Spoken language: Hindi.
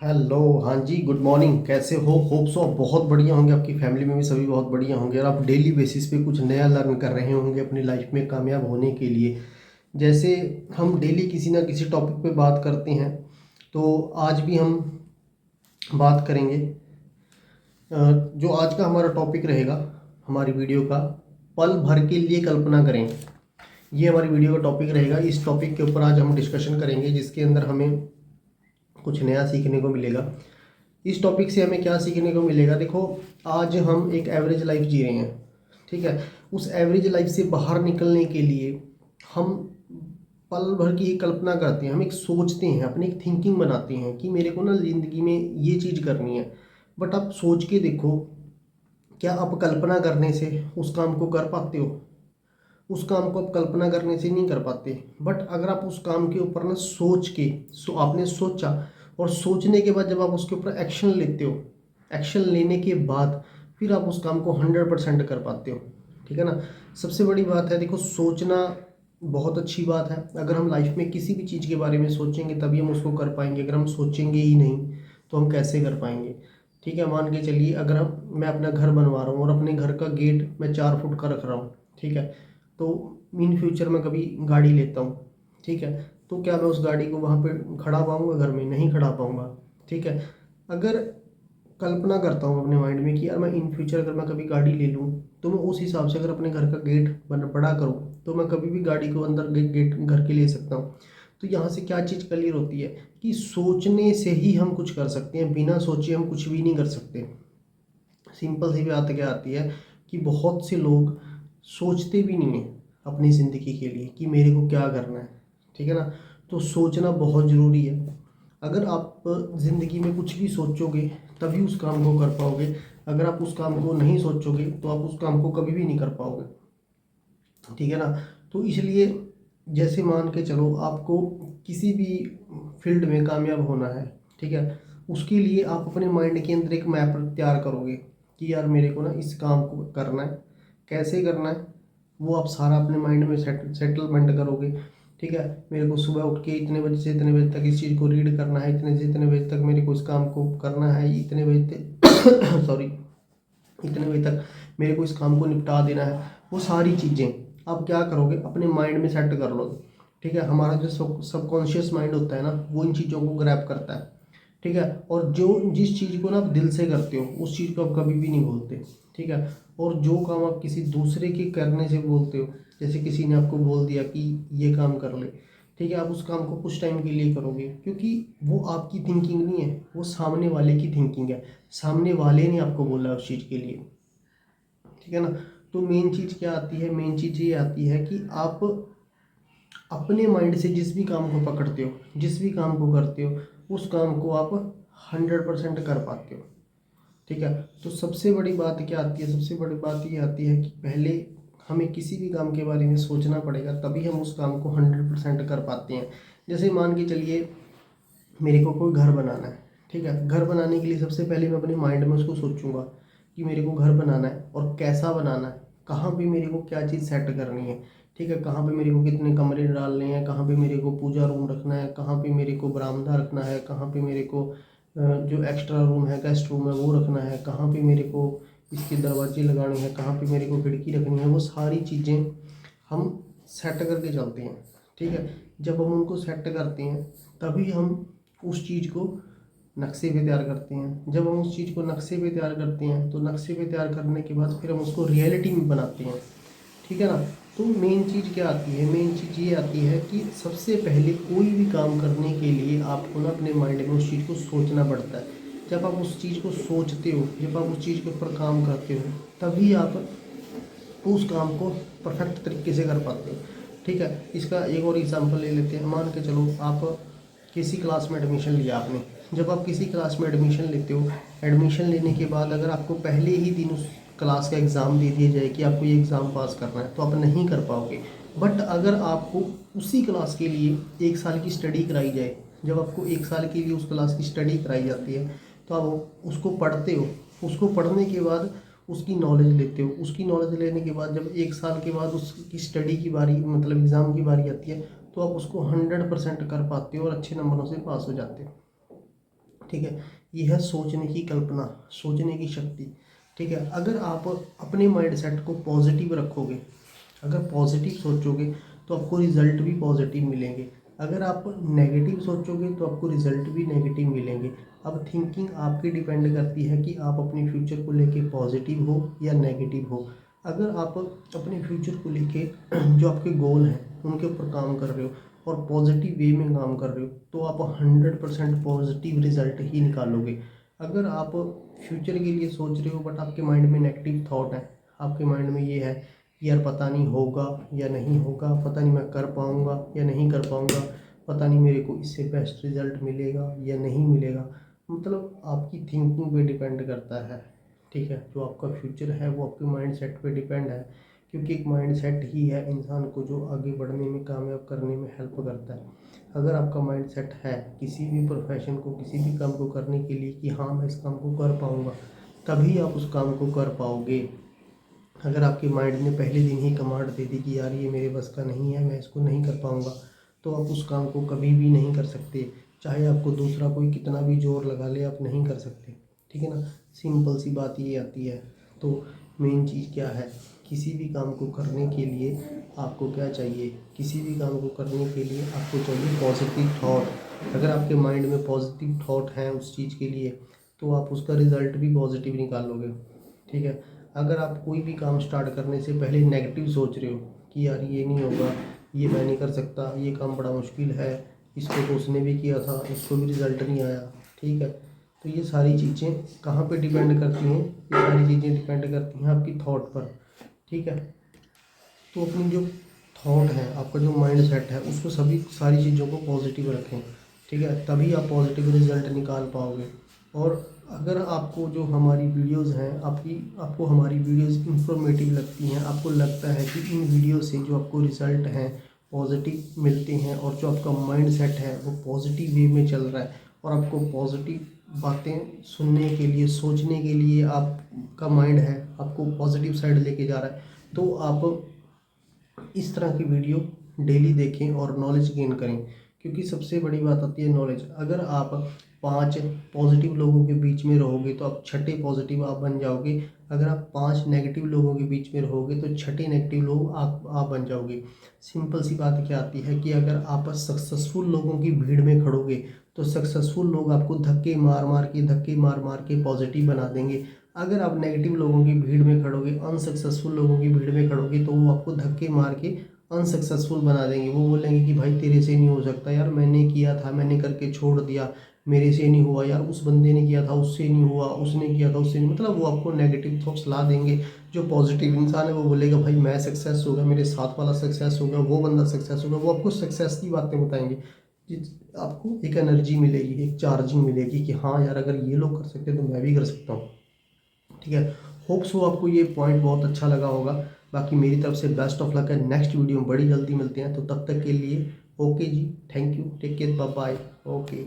हेलो। हाँ जी, गुड मॉर्निंग। कैसे हो? होप सो आप बहुत बढ़िया होंगे, आपकी फैमिली में भी सभी बहुत बढ़िया होंगे और आप डेली बेसिस पे कुछ नया लर्न कर रहे होंगे अपनी लाइफ में कामयाब होने के लिए। जैसे हम डेली किसी ना किसी टॉपिक पे बात करते हैं, तो आज भी हम बात करेंगे। जो आज का हमारा टॉपिक रहेगा हमारी वीडियो का, पल भर के लिए कल्पना करें। ये हमारी वीडियो का टॉपिक रहेगा। इस टॉपिक के ऊपर आज हम डिस्कशन करेंगे, जिसके अंदर हमें कुछ नया सीखने को मिलेगा। इस टॉपिक से हमें क्या सीखने को मिलेगा? देखो, आज हम एक एवरेज लाइफ जी रहे हैं, ठीक है। उस एवरेज लाइफ से बाहर निकलने के लिए हम पल भर की एक कल्पना करते हैं, हम एक सोचते हैं, अपनी एक थिंकिंग बनाते हैं कि मेरे को ना ज़िंदगी में ये चीज़ करनी है। बट आप सोच के देखो, क्या आप कल्पना करने से उस काम को कर पाते हो? उस काम को आप कल्पना करने से नहीं कर पाते। बट अगर आप उस काम के ऊपर ना सोच के, आपने सोचा और सोचने के बाद जब आप उसके ऊपर एक्शन लेते हो, एक्शन लेने के बाद फिर आप उस काम को 100% कर पाते हो, ठीक है ना। सबसे बड़ी बात है, देखो, सोचना बहुत अच्छी बात है। अगर हम लाइफ में किसी भी चीज़ के बारे में सोचेंगे तभी हम उसको कर पाएंगे। अगर हम सोचेंगे ही नहीं तो हम कैसे कर पाएंगे? ठीक है, मान के चलिए, अगर मैं अपना घर बनवा रहा हूँ और अपने घर का गेट मैं 4 फुट का रख रहा हूँ, ठीक है। तो इन फ्यूचर में कभी गाड़ी लेता हूँ, ठीक है, तो क्या मैं उस गाड़ी को वहाँ पे खड़ा पाऊँगा? घर में नहीं खड़ा पाऊँगा, ठीक है। अगर कल्पना करता हूँ अपने माइंड में कि यार मैं इन फ्यूचर अगर मैं कभी गाड़ी ले लूँ, तो मैं उस हिसाब से अगर अपने घर का गेट बड़ा करूँ तो मैं कभी भी गाड़ी को अंदर गेट घर के ले सकता हूँ। तो यहाँ से क्या चीज़ क्लियर होती है कि सोचने से ही हम कुछ कर सकते हैं, बिना सोचे हम कुछ भी नहीं कर सकते। सिंपल सी बात क्या आती है कि बहुत से लोग सोचते भी नहीं हैं अपनी ज़िंदगी के लिए कि मेरे को क्या करना है, ठीक है ना। तो सोचना बहुत ज़रूरी है। अगर आप ज़िंदगी में कुछ भी सोचोगे तभी उस काम को कर पाओगे। अगर आप उस काम को नहीं सोचोगे तो आप उस काम को कभी भी नहीं कर पाओगे, ठीक है ना। तो इसलिए जैसे मान के चलो, आपको किसी भी फील्ड में कामयाब होना है, ठीक है, उसके लिए आप अपने माइंड के अंदर एक मैप तैयार करोगे कि यार मेरे को ना इस काम को करना है, कैसे करना है वो आप सारा अपने माइंड में सेटलमेंट करोगे, ठीक है। मेरे को सुबह उठ के इतने बजे से इतने बजे तक इस चीज़ को रीड करना है, इतने से इतने बजे तक मेरे को इस काम को करना है, इतने बजे तक सॉरी, इतने बजे तक मेरे को इस काम को निपटा देना है। वो सारी चीज़ें आप क्या करोगे, अपने माइंड में सेट कर लोगे, ठीक है। हमारा जो सबकॉन्शियस माइंड होता है ना, वो इन चीज़ों को ग्रैब करता है, ठीक है। और जो जिस चीज़ को ना आप दिल से करते हो उस चीज़ को आप कभी भी नहीं भूलते, ठीक है। और जो काम आप किसी दूसरे के करने से बोलते हो, जैसे किसी ने आपको बोल दिया कि ये काम कर ले, ठीक है, आप उस काम को कुछ टाइम के लिए करोगे क्योंकि वो आपकी थिंकिंग नहीं है, वो सामने वाले की थिंकिंग है। सामने वाले ने आपको बोला उस चीज़ के लिए, ठीक है ना। तो मेन चीज़ क्या आती है? मेन चीज़ ये आती है कि आप अपने माइंड से जिस भी काम को पकड़ते हो, जिस भी काम को करते हो, उस काम को आप 100% कर पाते हो, ठीक है। तो सबसे बड़ी बात क्या आती है? सबसे बड़ी बात ये आती है कि पहले हमें किसी भी काम के बारे में सोचना पड़ेगा, तभी हम उस काम को 100% कर पाते हैं। जैसे मान के चलिए, मेरे को कोई घर बनाना है, ठीक है। घर बनाने के लिए सबसे पहले मैं अपने माइंड में उसको सोचूंगा कि मेरे को घर बनाना है और कैसा बनाना है, कहाँ पे मेरे को क्या चीज़ सेट करनी है, ठीक है। कहाँ पे मेरे को कितने कमरे डालने हैं, कहाँ पे मेरे को पूजा रूम रखना है, कहाँ पे मेरे को बरामदा रखना है, कहाँ पे मेरे को जो एक्स्ट्रा रूम है, गेस्ट रूम है, वो रखना है, कहाँ पे मेरे को इसके दरवाजे लगाने हैं, कहाँ पे मेरे को खिड़की रखनी है। वो सारी चीज़ें हम सेट करके चलते हैं, ठीक है। जब हम उनको सेट करते हैं तभी हम उस चीज़ को नक्शे पे तैयार करते हैं। जब हम उस चीज़ को नक्शे पे तैयार करते हैं तो नक्शे पे तैयार करने के बाद फिर हम उसको रियलिटी में बनाते हैं, ठीक है ना। तो मेन चीज़ क्या आती है? मेन चीज़ ये आती है कि सबसे पहले कोई भी काम करने के लिए आपको ना अपने माइंड में उस चीज़ को सोचना पड़ता है। जब आप उस चीज़ को सोचते हो, जब आप उस चीज़ के ऊपर काम करते हो, तभी आप उस काम को परफेक्ट तरीके से कर पाते हो, ठीक है। इसका एक और एग्जांपल ले लेते हैं। मान के चलो, आप किसी क्लास में एडमिशन लिया आपने। जब आप किसी क्लास में एडमिशन लेते हो, एडमिशन लेने के बाद अगर आपको पहले ही दिन उस क्लास का एग्ज़ाम दे दिया जाए कि आपको ये एग्ज़ाम पास करना है, तो आप नहीं कर पाओगे। बट अगर आपको उसी क्लास के लिए 1 साल की स्टडी कराई जाए, जब आपको 1 साल के लिए उस क्लास की स्टडी कराई जाती है, तो आप उसको पढ़ते हो। उसको पढ़ने के बाद उसकी नॉलेज लेते हो। उसकी नॉलेज लेने के बाद जब 1 साल के बाद उसकी स्टडी की बारी, मतलब एग्ज़ाम की बारी आती है, तो आप उसको 100% कर पाते हो और अच्छे नंबरों से पास हो जाते हो, ठीक है, ये है सोचने की कल्पना, सोचने की शक्ति। ठीक है, अगर आप अपने माइंड सेट को पॉजिटिव रखोगे, अगर पॉजिटिव सोचोगे तो आपको रिजल्ट भी पॉजिटिव मिलेंगे। अगर आप नेगेटिव सोचोगे तो आपको रिजल्ट भी नेगेटिव मिलेंगे। अब थिंकिंग आपकी डिपेंड करती है कि आप अपने फ्यूचर को लेके पॉजिटिव हो या नेगेटिव हो। अगर आप अपने फ्यूचर को लेके जो आपके गोल हैं उनके ऊपर काम कर रहे हो और पॉजिटिव वे में काम कर रहे हो तो आप 100% पॉजिटिव रिजल्ट ही निकालोगे। अगर आप फ्यूचर के लिए सोच रहे हो बट आपके माइंड में नेगेटिव थॉट है, आपके माइंड में ये है यार पता नहीं होगा या नहीं होगा, पता नहीं मैं कर पाऊँगा या नहीं कर पाऊँगा, पता नहीं मेरे को इससे बेस्ट रिज़ल्ट मिलेगा या नहीं मिलेगा, मतलब आपकी थिंकिंग पे डिपेंड करता है। ठीक है, जो आपका फ्यूचर है वो आपके माइंड सेट पे डिपेंड है, क्योंकि एक माइंड सेट ही है इंसान को जो आगे बढ़ने में, कामयाब करने में हेल्प करता है। अगर आपका माइंड सेट है किसी भी प्रोफेशन को, किसी भी काम को करने के लिए कि हाँ मैं इस काम को कर पाऊँगा, तभी आप उस काम को कर पाओगे। अगर आपके माइंड ने पहले दिन ही कमांड दे दी कि यार ये मेरे बस का नहीं है, मैं इसको नहीं कर पाऊँगा, तो आप उस काम को कभी भी नहीं कर सकते। चाहे आपको दूसरा कोई कितना भी जोर लगा ले, आप नहीं कर सकते। ठीक है ना, सिंपल सी बात ये आती है। तो मेन चीज़ क्या है, किसी भी काम को करने के लिए आपको क्या चाहिए, किसी भी काम को करने के लिए आपको चाहिए पॉजिटिव थॉट। अगर आपके माइंड में पॉजिटिव थॉट है उस चीज़ के लिए तो आप उसका रिज़ल्ट भी पॉजिटिव निकालोगे। ठीक है, अगर आप कोई भी काम स्टार्ट करने से पहले नेगेटिव सोच रहे हो कि यार ये नहीं होगा, ये मैं नहीं कर सकता, ये काम बड़ा मुश्किल है, इसको तो उसने भी किया था, इसको भी रिज़ल्ट नहीं आया। ठीक है, तो ये सारी चीज़ें कहाँ पे डिपेंड करती हैं, ये सारी चीज़ें डिपेंड करती हैं आपकी थॉट पर। ठीक है, तो अपनी जो थॉट है, आपका जो माइंड सेट है, उसको सभी सारी चीज़ों को पॉजिटिव रखें। ठीक है, तभी आप पॉजिटिव रिजल्ट निकाल पाओगे। और अगर आपको जो हमारी वीडियोस हैं, आपको हमारी वीडियोस इंफॉर्मेटिव लगती हैं, आपको लगता है कि इन वीडियो से जो आपको रिज़ल्ट हैं पॉजिटिव मिलते हैं और जो आपका माइंड सेट है वो पॉजिटिव वे में चल रहा है और आपको पॉजिटिव बातें सुनने के लिए, सोचने के लिए आपका माइंड है आपको पॉजिटिव साइड लेके जा रहा है, तो आप इस तरह की वीडियो डेली देखें और नॉलेज गेन करें। क्योंकि सबसे बड़ी बात आती है नॉलेज। अगर आप 5 पॉजिटिव लोगों के बीच में रहोगे तो आप छठे पॉजिटिव आप बन जाओगे। अगर आप 5 नेगेटिव लोगों के बीच में रहोगे तो छठे नेगेटिव लोग आप बन जाओगे। सिंपल सी बात क्या आती है कि अगर आप सक्सेसफुल लोगों की भीड़ में खड़ोगे तो सक्सेसफुल लोग आपको धक्के मार मार के पॉजिटिव बना देंगे। अगर आप नेगेटिव लोगों की भीड़ में खड़ोगे, अनसक्सेसफुल लोगों की भीड़ में खड़ोगे, तो वो आपको धक्के मार के अनसक्सेसफुल बना देंगे। वो बोलेंगे कि भाई तेरे से नहीं हो सकता, यार मैंने किया था, मैंने करके छोड़ दिया, मेरे से नहीं हुआ, यार उस बंदे ने किया था उससे नहीं हुआ, उसने किया था उससे नहीं, मतलब वो आपको नेगेटिव थॉट्स ला देंगे। जो पॉजिटिव इंसान है वो बोलेगा भाई मैं सक्सेस हो गया, मेरे साथ वाला सक्सेस हो गया, वो बंदा सक्सेस हो गया, वो आपको सक्सेस की बातें बताएंगे। आपको एक एनर्जी मिलेगी, एक चार्जिंग मिलेगी कि हाँ यार अगर ये लोग कर सकते हैं तो मैं भी कर सकता हूँ। ठीक है, होप सो आपको ये पॉइंट बहुत अच्छा लगा होगा। बाकी मेरी तरफ से बेस्ट ऑफ लक है, नेक्स्ट वीडियो में बड़ी जल्दी मिलते हैं, तो तब तक के लिए ओके जी, thank you, take care, bye bye, okay.